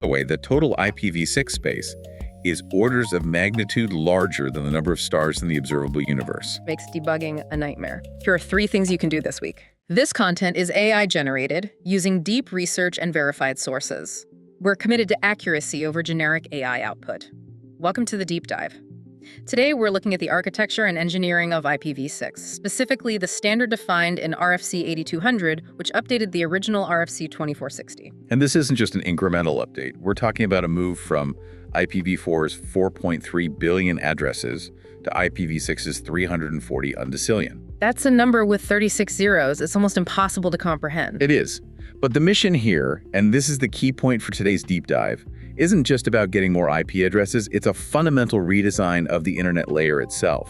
the way, the total IPv6 space is orders of magnitude larger than the number of stars in the observable universe. Makes debugging a nightmare. Here are 3 things you can do this week. This content is AI generated using deep research and verified sources. We're committed to accuracy over generic AI output. Welcome to the deep dive. Today, we're looking at the architecture and engineering of IPv6, specifically the standard defined in RFC 8200, which updated the original RFC 2460. And this isn't just an incremental update. We're talking about a move from IPv4's 4.3 billion addresses to IPv6's 340 undecillion. That's a number with 36 zeros. It's almost impossible to comprehend. It is. But the mission here, and this is the key point for today's deep dive, isn't just about getting more IP addresses, it's a fundamental redesign of the internet layer itself.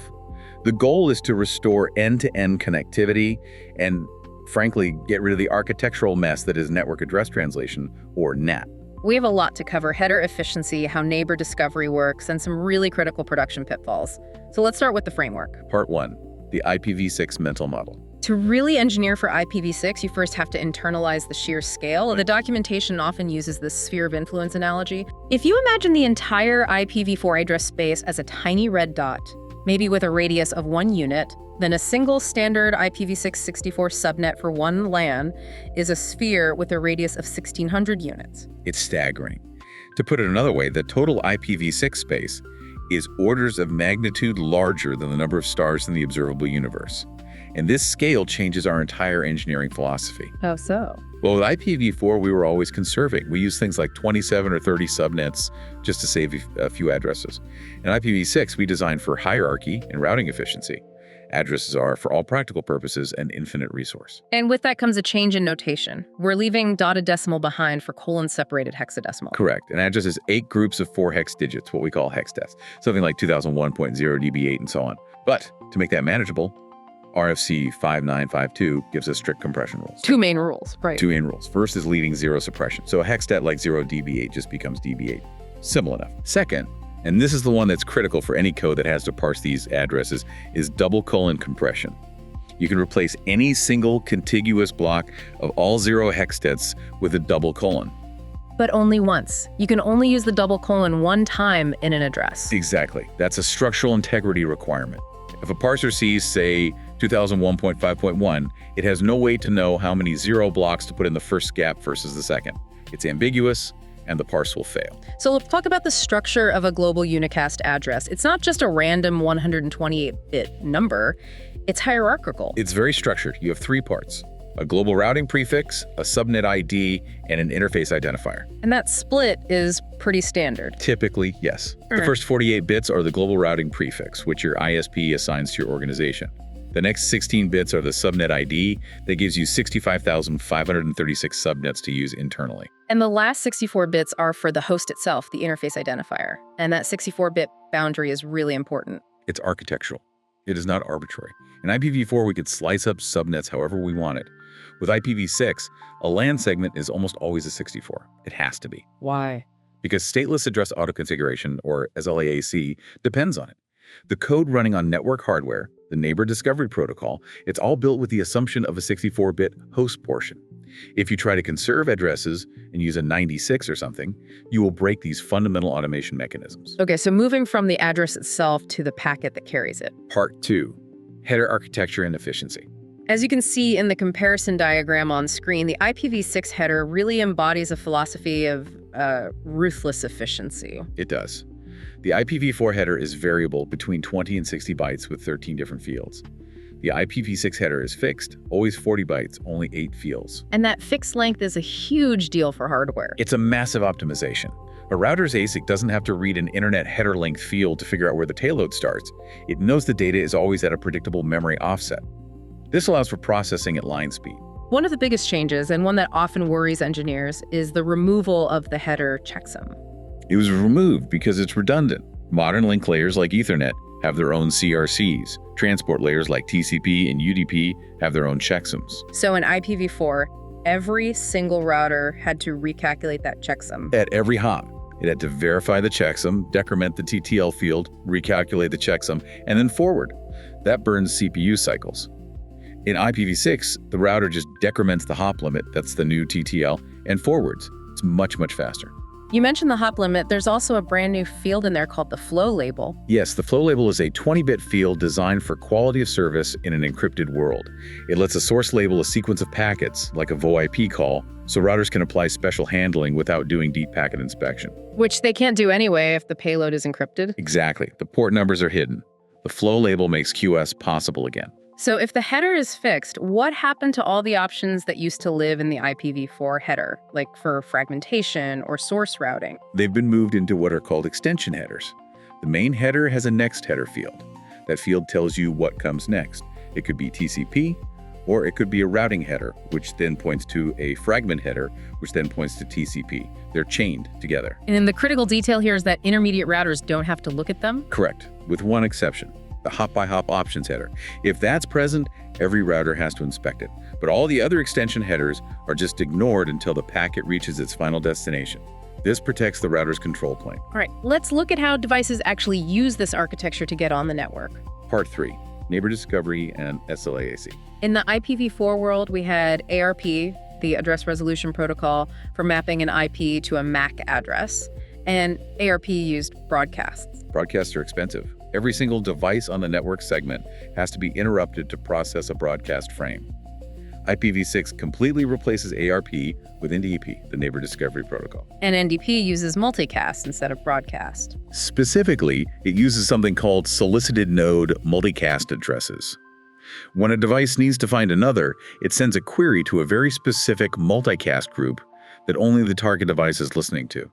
The goal is to restore end-to-end connectivity and, frankly, get rid of the architectural mess that is network address translation, or NAT. We have a lot to cover: header efficiency, how neighbor discovery works, and some really critical production pitfalls. So let's start with the framework. Part 1, the IPv6 mental model. To really engineer for IPv6, you first have to internalize the sheer scale. The documentation often uses this sphere of influence analogy. If you imagine the entire IPv4 address space as a tiny red dot, maybe with a radius of 1 unit, then a single standard IPv6 64 subnet for one LAN is a sphere with a radius of 1,600 units. It's staggering. To put it another way, the total IPv6 space is orders of magnitude larger than the number of stars in the observable universe. And this scale changes our entire engineering philosophy. How so? Well, with IPv4, we were always conserving. We used things like 27 or 30 subnets just to save a few addresses. In IPv6, we designed for hierarchy and routing efficiency. Addresses are, for all practical purposes, an infinite resource. And with that comes a change in notation. We're leaving dotted decimal behind for colon-separated hexadecimal. Correct. An address is 8 groups of 4 hex digits, what we call hexdef, something like 2001.0 db8 and so on. But to make that manageable, RFC 5952 gives us strict compression rules. 2 main rules, right? 2 main rules. First is leading 0 suppression. So a hexstat like 0 db8 just becomes db8. Simple enough. Second, and this is the one that's critical for any code that has to parse these addresses, is double colon compression. You can replace any single contiguous block of all 0 hexstats with a double colon. But only once. You can only use the double colon one time in an address. Exactly. That's a structural integrity requirement. If a parser sees, say, 2001.5.1, it has no way to know how many 0 blocks to put in the first gap versus the second. It's ambiguous, and the parse will fail. So let's talk about the structure of a global unicast address. It's not just a random 128-bit number. It's hierarchical. It's very structured. You have 3 parts: a global routing prefix, a subnet ID, and an interface identifier. And that split is pretty standard. Typically, yes. The first 48 bits are the global routing prefix, which your ISP assigns to your organization. The next 16 bits are the subnet ID that gives you 65,536 subnets to use internally. And the last 64 bits are for the host itself, the interface identifier. And that 64-bit boundary is really important. It's architectural. It is not arbitrary. In IPv4, we could slice up subnets however we wanted. With IPv6, a LAN segment is almost always a 64. It has to be. Why? Because stateless address auto-configuration, or SLAAC, depends on it. The code running on network hardware, the neighbor discovery protocol, it's all built with the assumption of a 64-bit host portion. If you try to conserve addresses and use a 96 or something, you will break these fundamental automation mechanisms. Okay, so moving from the address itself to the packet that carries it. Part 2, header architecture and efficiency. As you can see in the comparison diagram on screen, the IPv6 header really embodies a philosophy of ruthless efficiency. It does. The IPv4 header is variable between 20 and 60 bytes with 13 different fields. The IPv6 header is fixed, always 40 bytes, only 8 fields. And that fixed length is a huge deal for hardware. It's a massive optimization. A router's ASIC doesn't have to read an internet header length field to figure out where the payload starts. It knows the data is always at a predictable memory offset. This allows for processing at line speed. One of the biggest changes, and one that often worries engineers, is the removal of the header checksum. It was removed because it's redundant. Modern link layers like Ethernet have their own CRCs. Transport layers like TCP and UDP have their own checksums. So in IPv4, every single router had to recalculate that checksum. At every hop, it had to verify the checksum, decrement the TTL field, recalculate the checksum, and then forward. That burns CPU cycles. In IPv6, the router just decrements the hop limit, that's the new TTL, and forwards. It's much, much faster. You mentioned the hop limit. There's also a brand new field in there called the flow label. Yes, the flow label is a 20-bit field designed for quality of service in an encrypted world. It lets a source label a sequence of packets, like a VoIP call, so routers can apply special handling without doing deep packet inspection. Which they can't do anyway if the payload is encrypted. Exactly. The port numbers are hidden. The flow label makes QoS possible again. So if the header is fixed, what happened to all the options that used to live in the IPv4 header, like for fragmentation or source routing? They've been moved into what are called extension headers. The main header has a next header field. That field tells you what comes next. It could be TCP, or it could be a routing header, which then points to a fragment header, which then points to TCP. They're chained together. And the critical detail here is that intermediate routers don't have to look at them? Correct, with one exception. The hop-by-hop options header. If that's present, every router has to inspect it. But all the other extension headers are just ignored until the packet reaches its final destination. This protects the router's control plane. All right, let's look at how devices actually use this architecture to get on the network. Part 3, Neighbor Discovery and SLAAC. In the IPv4 world, we had ARP, the Address Resolution Protocol, for mapping an IP to a MAC address. And ARP used broadcasts. Broadcasts are expensive. Every single device on the network segment has to be interrupted to process a broadcast frame. IPv6 completely replaces ARP with NDP, the Neighbor Discovery Protocol. And NDP uses multicast instead of broadcast. Specifically, it uses something called solicited node multicast addresses. When a device needs to find another, it sends a query to a very specific multicast group that only the target device is listening to.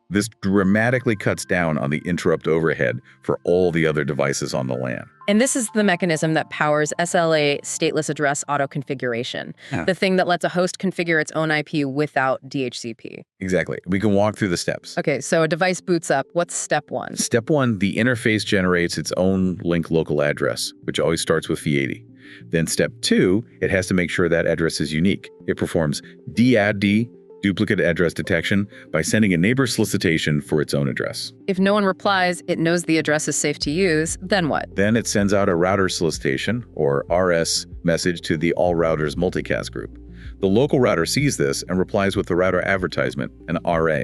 This dramatically cuts down on the interrupt overhead for all the other devices on the LAN. And this is the mechanism that powers SLA stateless address auto-configuration, the thing that lets a host configure its own IP without DHCP. Exactly. We can walk through the steps. Okay, so a device boots up. What's step 1? Step 1, the interface generates its own link local address, which always starts with V80. Then step 2, it has to make sure that address is unique. It performs DADD, duplicate address detection, by sending a neighbor solicitation for its own address. If no one replies, it knows the address is safe to use, then what? Then it sends out a router solicitation, or RS, message to the all routers multicast group. The local router sees this and replies with the router advertisement, an RA.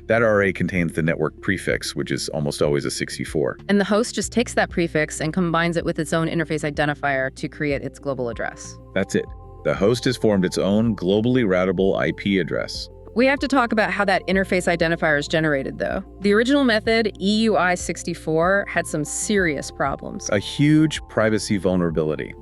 That RA contains the network prefix, which is almost always a 64. And the host just takes that prefix and combines it with its own interface identifier to create its global address. That's it. The host has formed its own globally routable IP address. We have to talk about how that interface identifier is generated, though. The original method, EUI64, had some serious problems. A huge privacy vulnerability.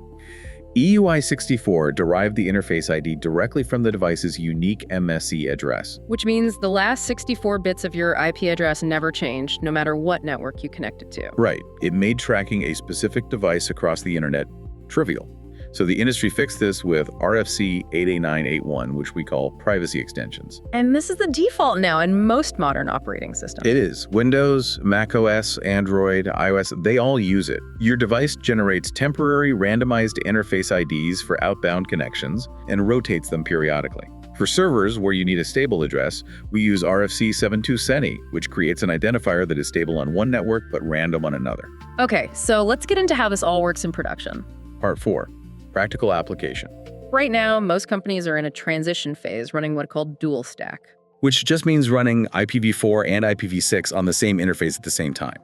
EUI64 derived the interface ID directly from the device's unique MSE address. Which means the last 64 bits of your IP address never changed, no matter what network you connected to. Right. It made tracking a specific device across the internet trivial. So the industry fixed this with RFC 88981, which we call privacy extensions. And this is the default now in most modern operating systems. It is. Windows, macOS, Android, iOS, they all use it. Your device generates temporary randomized interface IDs for outbound connections and rotates them periodically. For servers where you need a stable address, we use RFC 720, which creates an identifier that is stable on one network but random on another. Okay, so let's get into how this all works in production. Part 4. Practical application. Right now, most companies are in a transition phase running what are called dual stack. Which just means running IPv4 and IPv6 on the same interface at the same time.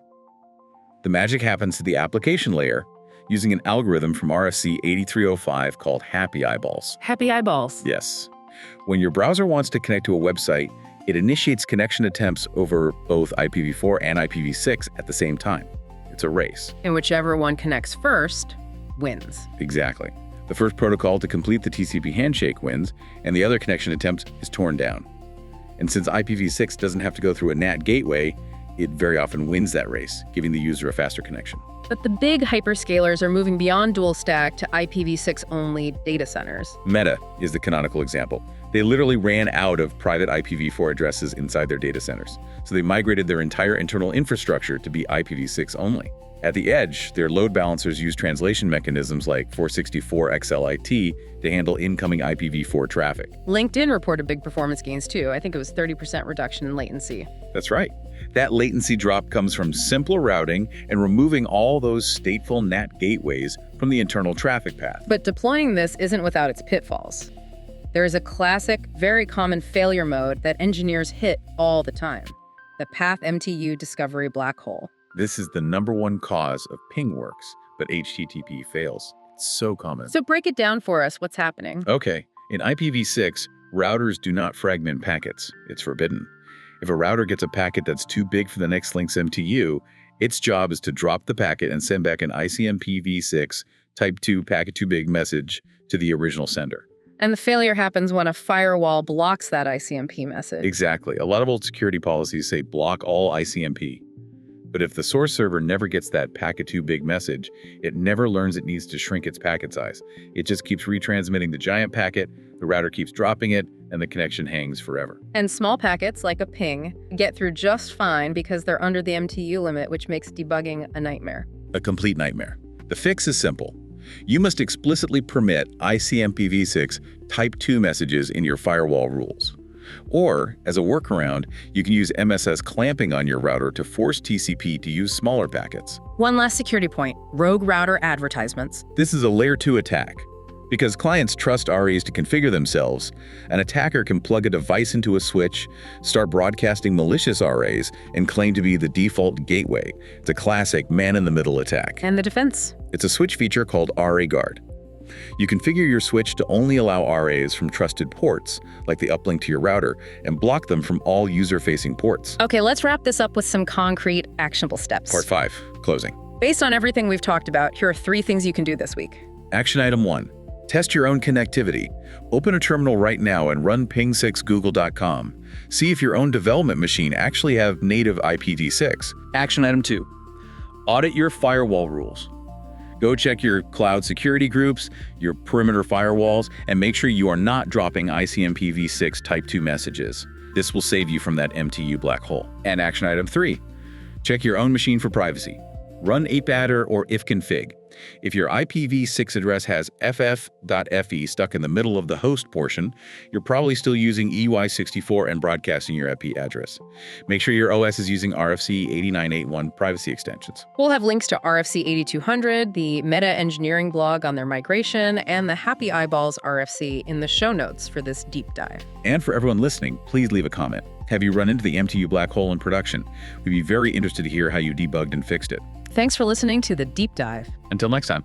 The magic happens to the application layer using an algorithm from RFC 8305 called Happy Eyeballs. Happy eyeballs. Yes. When your browser wants to connect to a website, it initiates connection attempts over both IPv4 and IPv6 at the same time. It's a race. And whichever one connects first wins. Exactly. The first protocol to complete the TCP handshake wins, and the other connection attempt is torn down. And since IPv6 doesn't have to go through a NAT gateway, it very often wins that race, giving the user a faster connection. But the big hyperscalers are moving beyond dual stack to IPv6-only data centers. Meta is the canonical example. They literally ran out of private IPv4 addresses inside their data centers, so they migrated their entire internal infrastructure to be IPv6 only. At the edge, their load balancers use translation mechanisms like 464XLIT to handle incoming IPv4 traffic. LinkedIn reported big performance gains too. I think it was 30% reduction in latency. That's right. That latency drop comes from simpler routing and removing all those stateful NAT gateways from the internal traffic path. But deploying this isn't without its pitfalls. There is a classic, very common failure mode that engineers hit all the time: the Path MTU Discovery black hole. This is the #1 cause of ping works, but HTTP fails. It's so common. So break it down for us. What's happening? Okay, in IPv6, routers do not fragment packets. It's forbidden. If a router gets a packet that's too big for the next link's MTU, its job is to drop the packet and send back an IPv6 type 2 packet too big message to the original sender. And the failure happens when a firewall blocks that ICMP message. Exactly. A lot of old security policies say block all ICMP. But if the source server never gets that packet too big message, it never learns it needs to shrink its packet size. It just keeps retransmitting the giant packet, the router keeps dropping it, and the connection hangs forever. And small packets, like a ping, get through just fine because they're under the MTU limit, which makes debugging a nightmare. A complete nightmare. The fix is simple. You must explicitly permit ICMPv6 Type 2 messages in your firewall rules. Or, as a workaround, you can use MSS clamping on your router to force TCP to use smaller packets. One last security point: rogue router advertisements. This is a layer 2 attack. Because clients trust RAs to configure themselves, an attacker can plug a device into a switch, start broadcasting malicious RAs, and claim to be the default gateway. It's a classic man-in-the-middle attack. And the defense? It's a switch feature called RA Guard. You configure your switch to only allow RAs from trusted ports, like the uplink to your router, and block them from all user-facing ports. Okay, let's wrap this up with some concrete, actionable steps. Part 5, closing. Based on everything we've talked about, here are 3 things you can do this week. Action item 1. Test your own connectivity. Open a terminal right now and run ping6google.com. See if your own development machine actually have native IPv6. Action item 2. Audit your firewall rules. Go check your cloud security groups, your perimeter firewalls, and make sure you are not dropping ICMPv6 Type 2 messages. This will save you from that MTU black hole. And action item 3. Check your own machine for privacy. Run 8batter or ifconfig. If your IPv6 address has ff.fe stuck in the middle of the host portion, you're probably still using EY64 and broadcasting your IP address. Make sure your OS is using RFC 8981 privacy extensions. We'll have links to RFC 8200, the Meta Engineering blog on their migration, and the Happy Eyeballs RFC in the show notes for this deep dive. And for everyone listening, please leave a comment. Have you run into the MTU black hole in production? We'd be very interested to hear how you debugged and fixed it. Thanks for listening to The Deep Dive. Until next time.